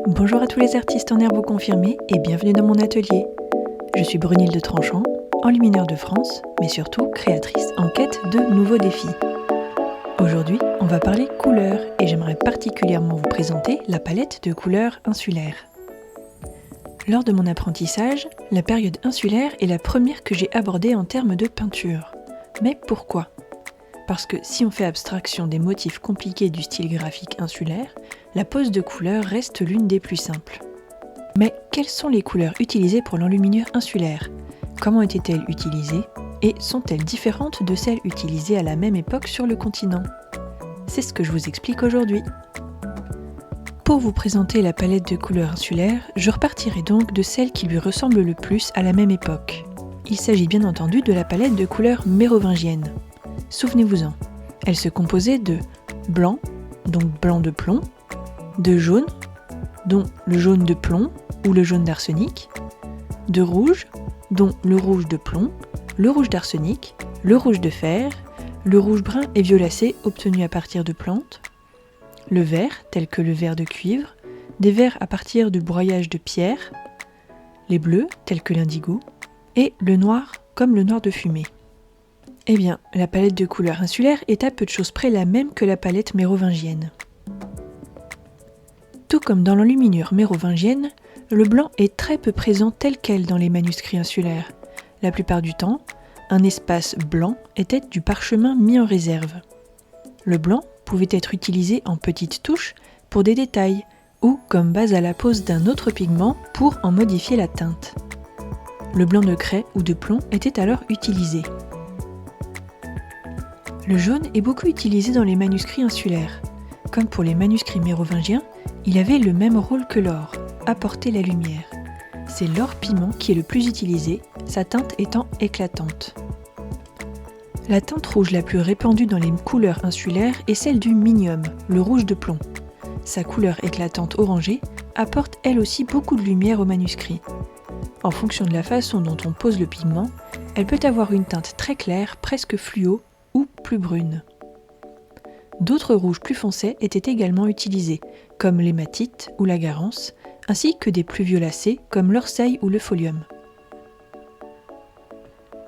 Bonjour à tous les artistes en herbe confirmés et bienvenue dans mon atelier. Je suis Brunilde Tranchant, enlumineur de France, mais surtout créatrice en quête de nouveaux défis. Aujourd'hui, on va parler couleurs et j'aimerais particulièrement vous présenter la palette de couleurs insulaires. Lors de mon apprentissage, la période insulaire est la première que j'ai abordée en termes de peinture. Mais pourquoi ? Parce que si on fait abstraction des motifs compliqués du style graphique insulaire, la pose de couleurs reste l'une des plus simples. Mais quelles sont les couleurs utilisées pour l'enluminure insulaire ? Comment étaient-elles utilisées ? Et sont-elles différentes de celles utilisées à la même époque sur le continent ? C'est ce que je vous explique aujourd'hui. Pour vous présenter la palette de couleurs insulaires, je repartirai donc de celle qui lui ressemble le plus à la même époque. Il s'agit bien entendu de la palette de couleurs mérovingienne. Souvenez-vous-en, elle se composait de blanc, donc blanc de plomb, de jaune, dont le jaune de plomb ou le jaune d'arsenic, de rouge, dont le rouge de plomb, le rouge d'arsenic, le rouge de fer, le rouge brun et violacé obtenu à partir de plantes, le vert, tel que le vert de cuivre, des verts à partir du broyage de pierre, les bleus, tels que l'indigo, et le noir, comme le noir de fumée. Eh bien, la palette de couleurs insulaires est à peu de choses près la même que la palette mérovingienne. Tout comme dans l'enluminure mérovingienne, le blanc est très peu présent tel quel dans les manuscrits insulaires. La plupart du temps, un espace blanc était du parchemin mis en réserve. Le blanc pouvait être utilisé en petites touches pour des détails ou comme base à la pose d'un autre pigment pour en modifier la teinte. Le blanc de craie ou de plomb était alors utilisé. Le jaune est beaucoup utilisé dans les manuscrits insulaires. Comme pour les manuscrits mérovingiens, il avait le même rôle que l'or, apporter la lumière. C'est l'or piment qui est le plus utilisé, sa teinte étant éclatante. La teinte rouge la plus répandue dans les couleurs insulaires est celle du minium, le rouge de plomb. Sa couleur éclatante orangée apporte elle aussi beaucoup de lumière au manuscrit. En fonction de la façon dont on pose le pigment, elle peut avoir une teinte très claire, presque fluo, ou plus brune. D'autres rouges plus foncés étaient également utilisés, comme l'hématite ou la garance, ainsi que des plus violacés comme l'orseille ou le pholium.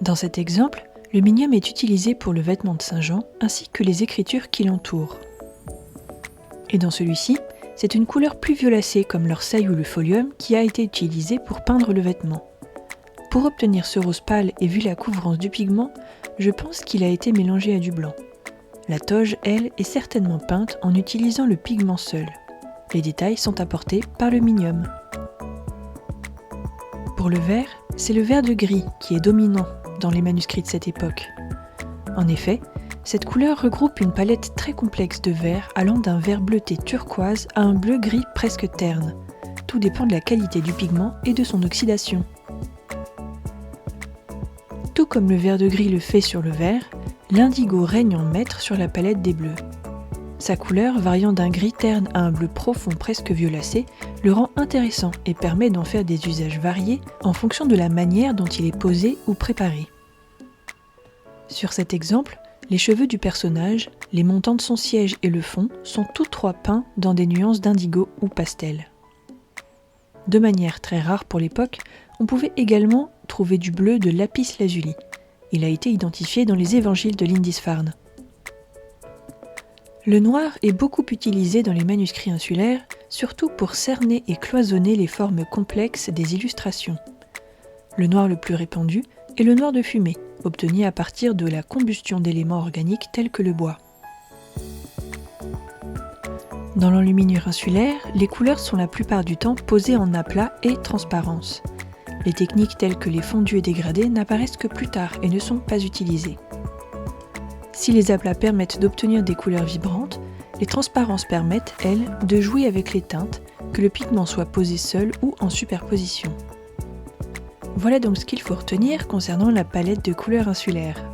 Dans cet exemple, le minium est utilisé pour le vêtement de Saint-Jean ainsi que les écritures qui l'entourent. Et dans celui-ci, c'est une couleur plus violacée comme l'orseille ou le pholium qui a été utilisée pour peindre le vêtement. Pour obtenir ce rose pâle et vu la couvrance du pigment, je pense qu'il a été mélangé à du blanc. La toge, elle, est certainement peinte en utilisant le pigment seul. Les détails sont apportés par le minium. Pour le vert, c'est le vert de gris qui est dominant dans les manuscrits de cette époque. En effet, cette couleur regroupe une palette très complexe de verts allant d'un vert bleuté turquoise à un bleu-gris presque terne. Tout dépend de la qualité du pigment et de son oxydation. Tout comme le vert de gris le fait sur le vert, l'indigo règne en maître sur la palette des bleus. Sa couleur, variant d'un gris terne à un bleu profond presque violacé, le rend intéressant et permet d'en faire des usages variés en fonction de la manière dont il est posé ou préparé. Sur cet exemple, les cheveux du personnage, les montants de son siège et le fond sont tous trois peints dans des nuances d'indigo ou pastel. De manière très rare pour l'époque, on pouvait également trouver du bleu de lapis lazuli. Il a été identifié dans les évangiles de Lindisfarne. Le noir est beaucoup utilisé dans les manuscrits insulaires, surtout pour cerner et cloisonner les formes complexes des illustrations. Le noir le plus répandu est le noir de fumée, obtenu à partir de la combustion d'éléments organiques tels que le bois. Dans l'enluminure insulaire, les couleurs sont la plupart du temps posées en aplat et transparence. Les techniques telles que les fondus et dégradés n'apparaissent que plus tard et ne sont pas utilisées. Si les aplats permettent d'obtenir des couleurs vibrantes, les transparences permettent, elles, de jouer avec les teintes, que le pigment soit posé seul ou en superposition. Voilà donc ce qu'il faut retenir concernant la palette de couleurs insulaires.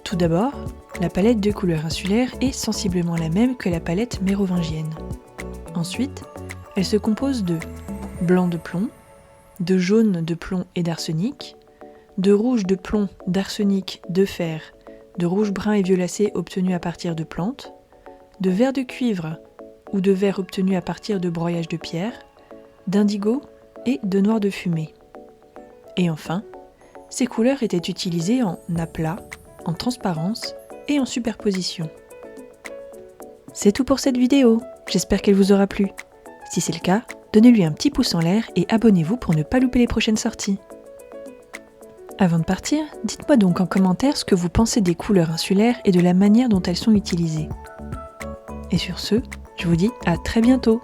Tout d'abord, la palette de couleurs insulaires est sensiblement la même que la palette mérovingienne. Ensuite, elle se compose de blanc de plomb, de jaune de plomb et d'arsenic, de rouge de plomb, d'arsenic, de fer, de rouge brun et violacé obtenu à partir de plantes, de vert de cuivre ou de verre obtenu à partir de broyage de pierre, d'indigo et de noir de fumée. Et enfin, ces couleurs étaient utilisées en aplat, en transparence et en superposition. C'est tout pour cette vidéo, j'espère qu'elle vous aura plu. Si c'est le cas, donnez-lui un petit pouce en l'air et abonnez-vous pour ne pas louper les prochaines sorties. Avant de partir, dites-moi donc en commentaire ce que vous pensez des couleurs insulaires et de la manière dont elles sont utilisées. Et sur ce, je vous dis à très bientôt.